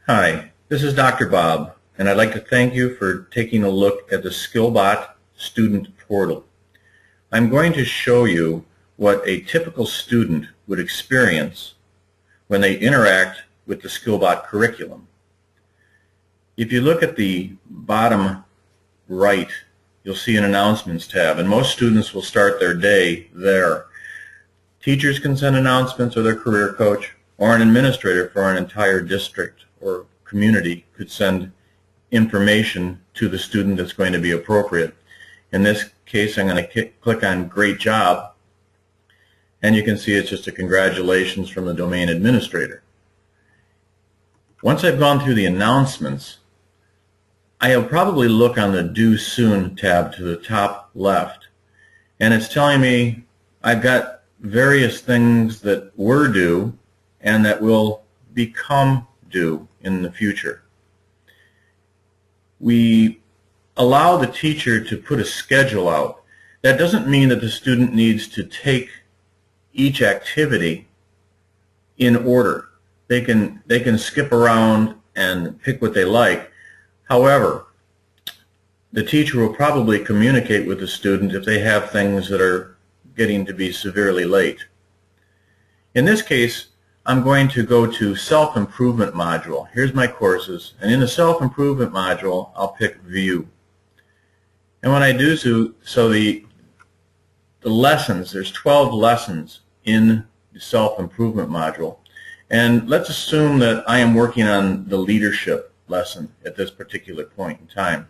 Hi, this is Dr. Bob, and I'd like to thank you for taking a look at the SkillBott student portal. I'm going to show you what a typical student would experience when they interact with the SkillBott curriculum. If you look at the bottom right, you'll see an Announcements tab, and most students will start their day there. Teachers can send announcements, or their career coach, or an administrator for an entire district or community could send information to the student that's going to be appropriate. In this case, I'm going to click on Great Job, and you can see it's just a congratulations from the domain administrator. Once I've gone through the announcements, I'll probably look on the Due Soon tab to the top left, and it's telling me I've got various things that were due and that will become due in the future. We allow the teacher to put a schedule out. That doesn't mean that the student needs to take each activity in order. They can skip around and pick what they like. However, the teacher will probably communicate with the student if they have things that are getting to be severely late. In this case, I'm going to go to Self-Improvement module. Here's my courses, and in the Self-Improvement module, I'll pick View. And when I do so the lessons, there's 12 lessons in the Self-Improvement module. And let's assume that I am working on the leadership lesson at this particular point in time.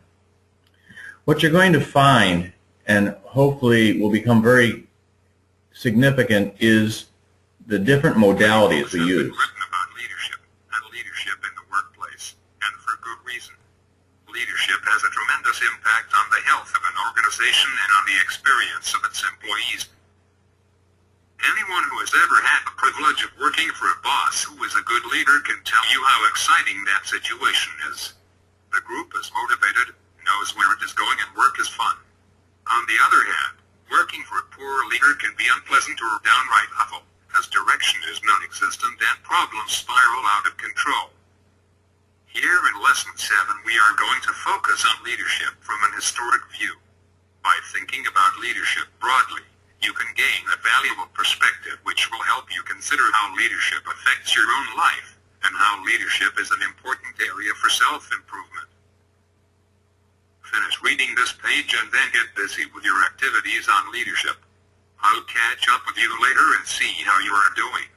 What you're going to find, and hopefully will become very significant, is the different modalities we use. Written about leadership and leadership in the workplace, and for good reason. Leadership has a tremendous impact on the health of an organization and on the experience of its employees. Anyone who has ever had the privilege of working for a boss who is a good leader can tell you how exciting that situation is. The group is motivated, knows where it is going, and work is fun. On the other hand, working for a poor leader can be unpleasant or downright awful, as direction is non-existent and problems spiral out of control. Here in Lesson 7 we are going to focus on leadership from an historic view. By thinking about leadership broadly, you can gain a valuable perspective which will help you consider how leadership affects your own life, and how leadership is an important area for self-improvement. Finish reading this page and then get busy with your activities on leadership. I'll catch up with you later and see how you are doing.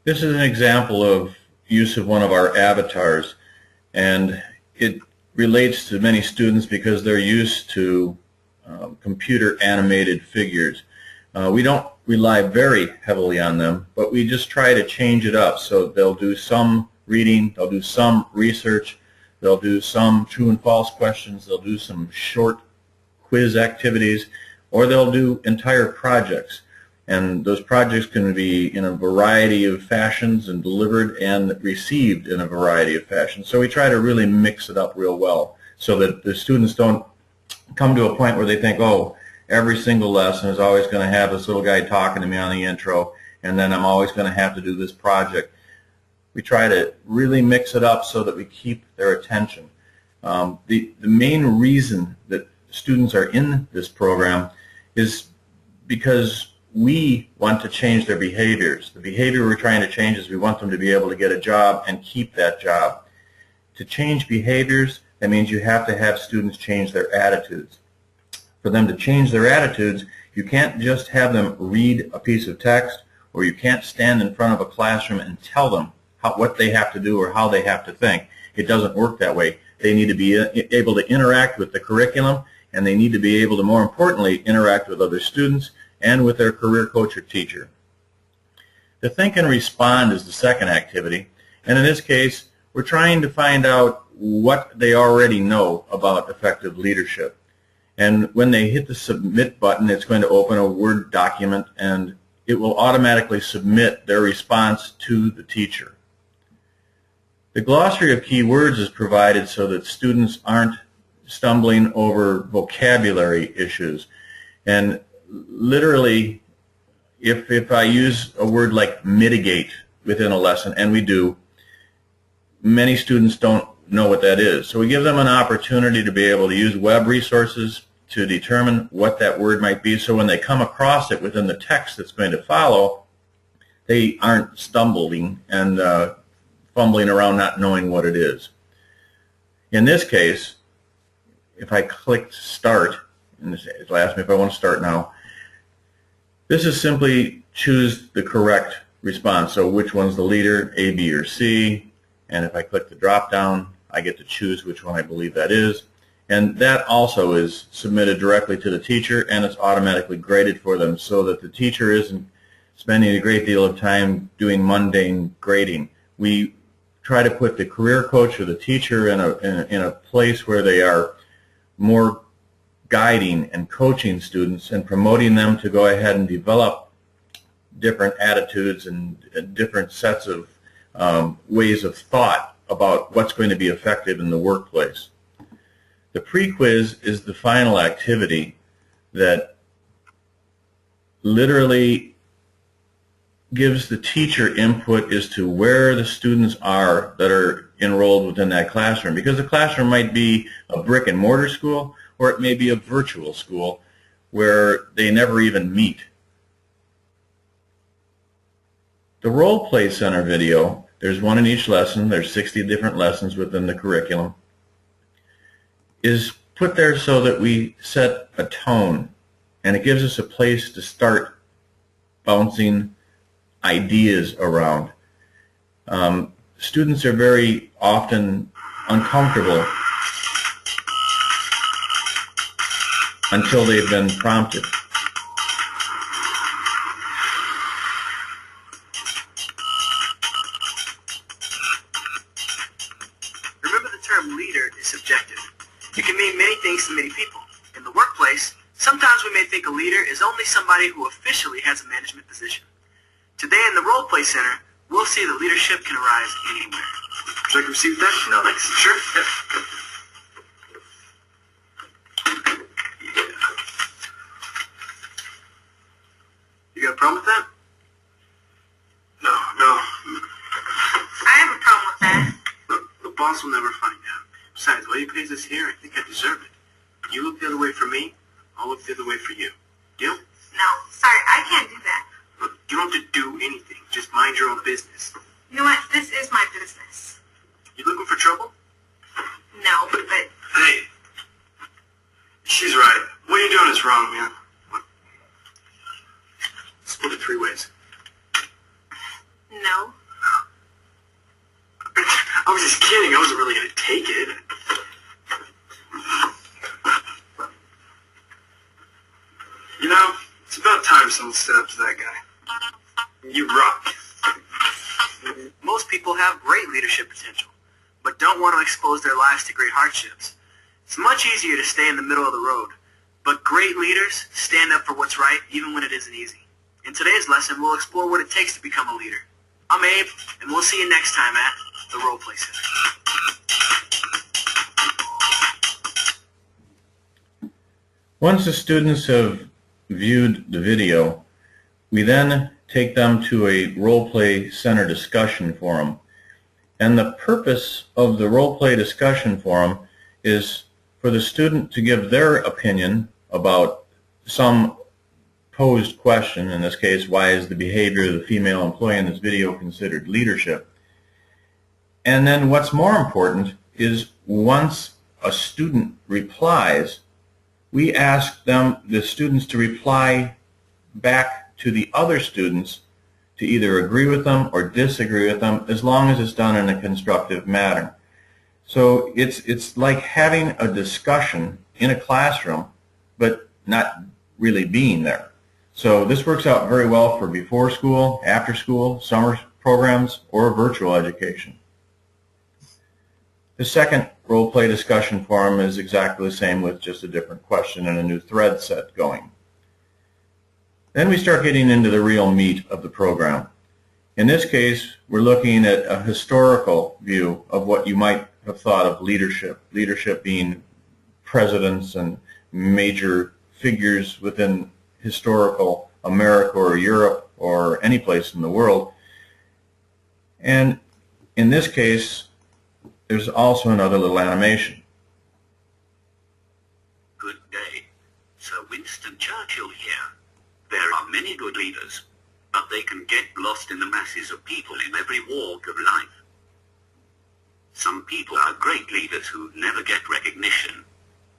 This is an example of use of one of our avatars, and it relates to many students because they're used to computer animated figures. We don't rely very heavily on them, but we just try to change it up. So they'll do some reading, they'll do some research, they'll do some true and false questions, they'll do some short quiz activities, or they'll do entire projects. And those projects can be in a variety of fashions and delivered and received in a variety of fashions. So we try to really mix it up real well so that the students don't come to a point where they think, oh, every single lesson is always going to have this little guy talking to me on the intro, and then I'm always going to have to do this project. We try to really mix it up so that we keep their attention. The main reason that students are in this program is because we want to change their behaviors. The behavior we're trying to change is we want them to be able to get a job and keep that job. To change behaviors, that means you have to have students change their attitudes. For them to change their attitudes, you can't just have them read a piece of text, or you can't stand in front of a classroom and tell them what they have to do or how they have to think. It doesn't work that way. They need to be able to interact with the curriculum, and they need to be able to, more importantly, interact with other students and with their career coach or teacher. The Think and Respond is the second activity, and in this case, we're trying to find out what they already know about effective leadership. And when they hit the Submit button, it's going to open a Word document, and it will automatically submit their response to the teacher. The Glossary of Keywords is provided so that students aren't stumbling over vocabulary issues. And literally, if I use a word like mitigate within a lesson, and we do, many students don't know what that is. So we give them an opportunity to be able to use web resources to determine what that word might be, so when they come across it within the text that's going to follow, they aren't stumbling and fumbling around not knowing what it is. In this case, if I click Start, and it'll ask me if I want to start now, this is simply choose the correct response. So which one's the leader, A, B, or C? And if I click the drop down, I get to choose which one I believe that is. And that also is submitted directly to the teacher, and it's automatically graded for them, so that the teacher isn't spending a great deal of time doing mundane grading. We try to put the career coach or the teacher in a place where they are more guiding and coaching students and promoting them to go ahead and develop different attitudes and different sets of ways of thought about what's going to be effective in the workplace. The pre-quiz is the final activity that literally gives the teacher input as to where the students are that are enrolled within that classroom, because the classroom might be a brick and mortar school, or it may be a virtual school where they never even meet. The Role Play Center video, there's one in each lesson, there's 60 different lessons within the curriculum, is put there so that we set a tone, and it gives us a place to start bouncing ideas around. Students are very often uncomfortable until they've been prompted. Remember, the term leader is subjective. It can mean many things to many people. In the workplace, sometimes we may think a leader is only somebody who officially has a management position. Today in the Role Play Center, we'll see that leadership can arise anywhere. Should I receive that? No, thanks. Sure. Yeah. You got a problem with that? No. I have a problem with that. The boss will never find out. Besides, why he pays us here, I think I deserve it. You look the other way for me, I'll look the other way for you. Deal? No, sorry, I can't do that. Look, you don't have to do anything. Just mind your own business. You know what? This is my business. You looking for trouble? No, but Hey, she's right. What you're doing is wrong, man. Look, split it 3 ways. no. I was just kidding. I wasn't really going to take it. You know, it's about time someone stood up to that guy. You rock. Most people have great leadership potential, but don't want to expose their lives to great hardships. It's much easier to stay in the middle of the road, but great leaders stand up for what's right even when it isn't easy. In today's lesson, we'll explore what it takes to become a leader. I'm Abe, and we'll see you next time at the Role Play Center. Once the students have viewed the video, we then take them to a Role Play Center discussion forum. And the purpose of the Role Play discussion forum is for the student to give their opinion about some posed question. In this case, why is the behavior of the female employee in this video considered leadership? And then what's more important is once a student replies, we ask them, the students, to reply back to the other students to either agree with them or disagree with them, as long as it's done in a constructive manner. So it's like having a discussion in a classroom, but not really being there. So this works out very well for before school, after school, summer programs, or virtual education. The second role play discussion forum is exactly the same, with just a different question and a new thread set going. Then we start getting into the real meat of the program. In this case, we're looking at a historical view of what you might have thought of leadership. Leadership being presidents and major figures within historical America or Europe or any place in the world. And in this case, there's also another little animation. Good day. Sir Winston Churchill here. There are many good leaders, but they can get lost in the masses of people in every walk of life. Some people are great leaders who never get recognition.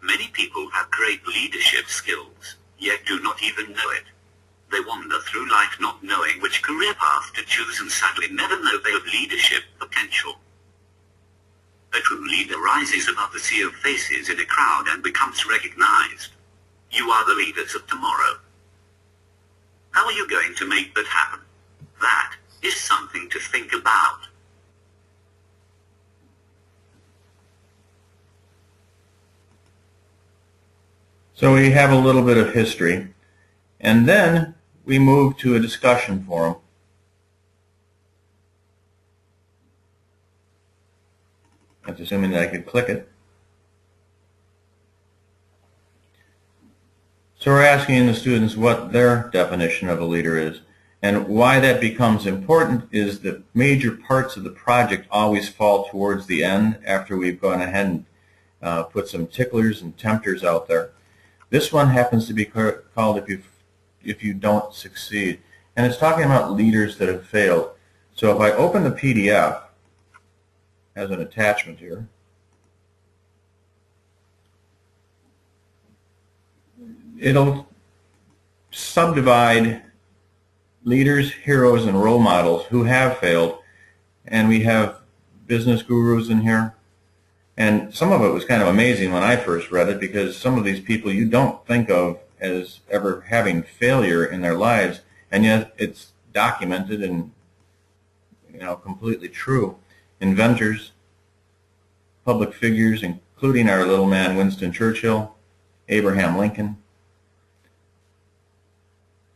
Many people have great leadership skills, yet do not even know it. They wander through life not knowing which career path to choose and sadly never know they have leadership potential. A true leader rises above the sea of faces in a crowd and becomes recognized. You are the leaders of tomorrow. How are you going to make that happen? That is something to think about. So we have a little bit of history, and then we move to a discussion forum. That's assuming that I could click it. So we're asking the students what their definition of a leader is. And why that becomes important is that major parts of the project always fall towards the end after we've gone ahead and put some ticklers and tempters out there. This one happens to be called if you don't succeed. And it's talking about leaders that have failed. So if I open the PDF as an attachment here, it'll subdivide leaders, heroes, and role models who have failed. And we have business gurus in here. And some of it was kind of amazing when I first read it, because some of these people you don't think of as ever having failure in their lives, and yet it's documented and completely true. Inventors, public figures, including our little man Winston Churchill, Abraham Lincoln.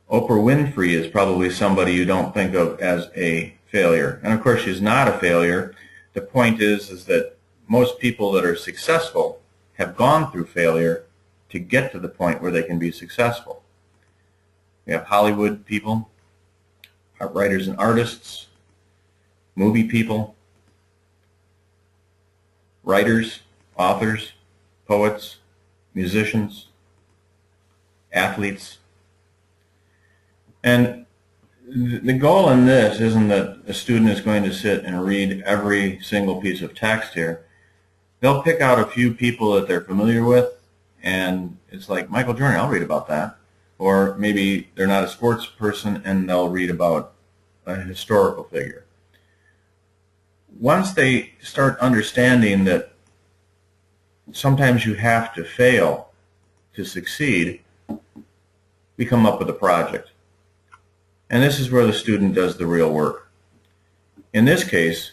Oprah Winfrey is probably somebody you don't think of as a failure. And of course she's not a failure. The point is that most people that are successful have gone through failure to get to the point where they can be successful. We have Hollywood people, writers and artists, movie people, writers, authors, poets, musicians, athletes. And the goal in this isn't that a student is going to sit and read every single piece of text here. They'll pick out a few people that they're familiar with, and it's like, Michael Jordan, I'll read about that. Or maybe they're not a sports person and they'll read about a historical figure. Once they start understanding that sometimes you have to fail to succeed, we come up with a project. And this is where the student does the real work. In this case,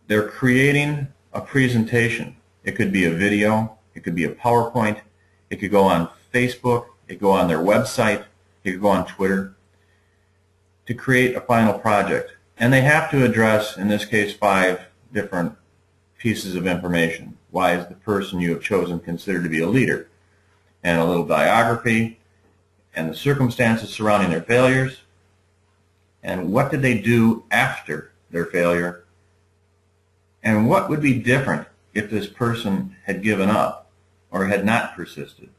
they're creating a presentation. It could be a video, it could be a PowerPoint, it could go on Facebook, it could go on their website, it could go on Twitter, to create a final project. And they have to address, in this case, 5 different pieces of information. Why is the person you have chosen considered to be a leader? And a little biography, and the circumstances surrounding their failures, and what did they do after their failure, and what would be different if this person had given up or had not persisted.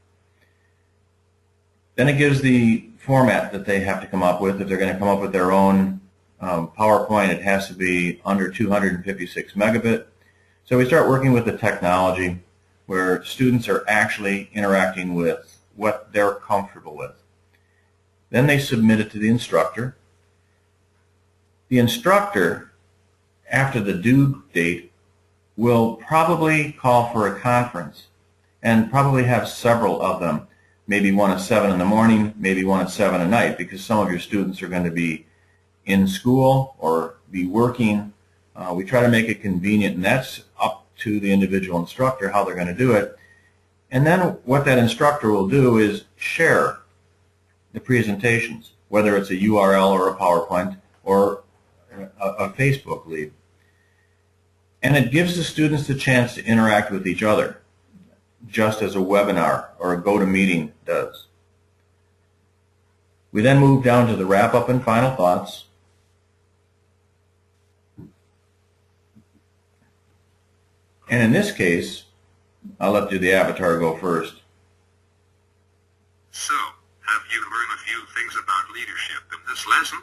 Then it gives the format that they have to come up with. If they're going to come up with their own PowerPoint, it has to be under 256 megabit. So we start working with the technology where students are actually interacting with what they're comfortable with. Then they submit it to the instructor. The instructor, after the due date, will probably call for a conference and probably have several of them. Maybe one at 7 in the morning, maybe one at 7 at night, because some of your students are going to be in school or be working. We try to make it convenient, and that's up to the individual instructor how they're going to do it. And then what that instructor will do is share the presentations, whether it's a URL or a PowerPoint or a Facebook lead. And it gives the students the chance to interact with each other, just as a webinar or a GoToMeeting does. We then move down to the wrap-up and final thoughts. And in this case, I'll let the avatar go first. So, have you learned a few things about leadership in this lesson?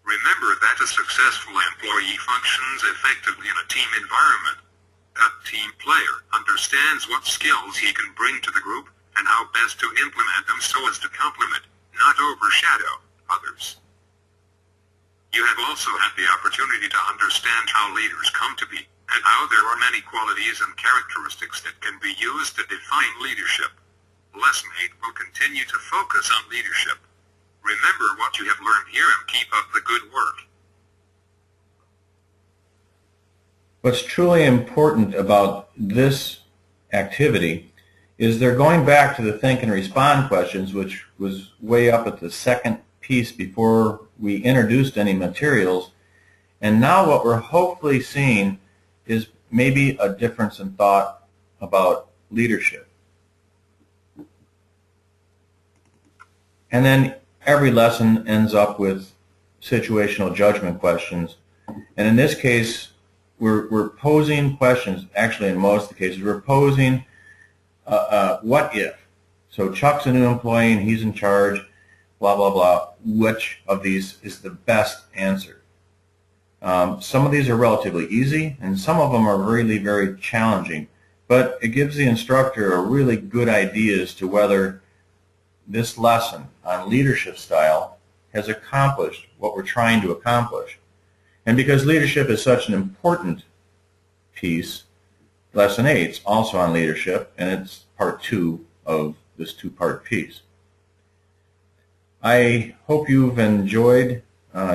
Remember that a successful employee functions effectively in a team environment. A team player understands what skills he can bring to the group and how best to implement them so as to complement, not overshadow, others. You have also had the opportunity to understand how leaders come to be, and how there are many qualities and characteristics that can be used to define leadership. Lesson 8 will continue to focus on leadership. Remember what you have learned here and keep up the good work. What's truly important about this activity is they're going back to the think and respond questions, which was way up at the second piece before we introduced any materials. And now what we're hopefully seeing is maybe a difference in thought about leadership. And then every lesson ends up with situational judgment questions. And in this case, we're posing questions. Actually, in most of the cases, we're posing what if. So Chuck's a new employee and he's in charge, blah, blah, blah. Which of these is the best answer? Some of these are relatively easy, and some of them are really very challenging. But it gives the instructor a really good idea as to whether this lesson on leadership style has accomplished what we're trying to accomplish. And because leadership is such an important piece, Lesson 8 is also on leadership, and it's part 2 of this two-part piece. I hope you've enjoyed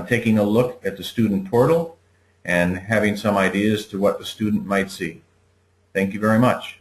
taking a look at the student portal and having some ideas to what the student might see. Thank you very much.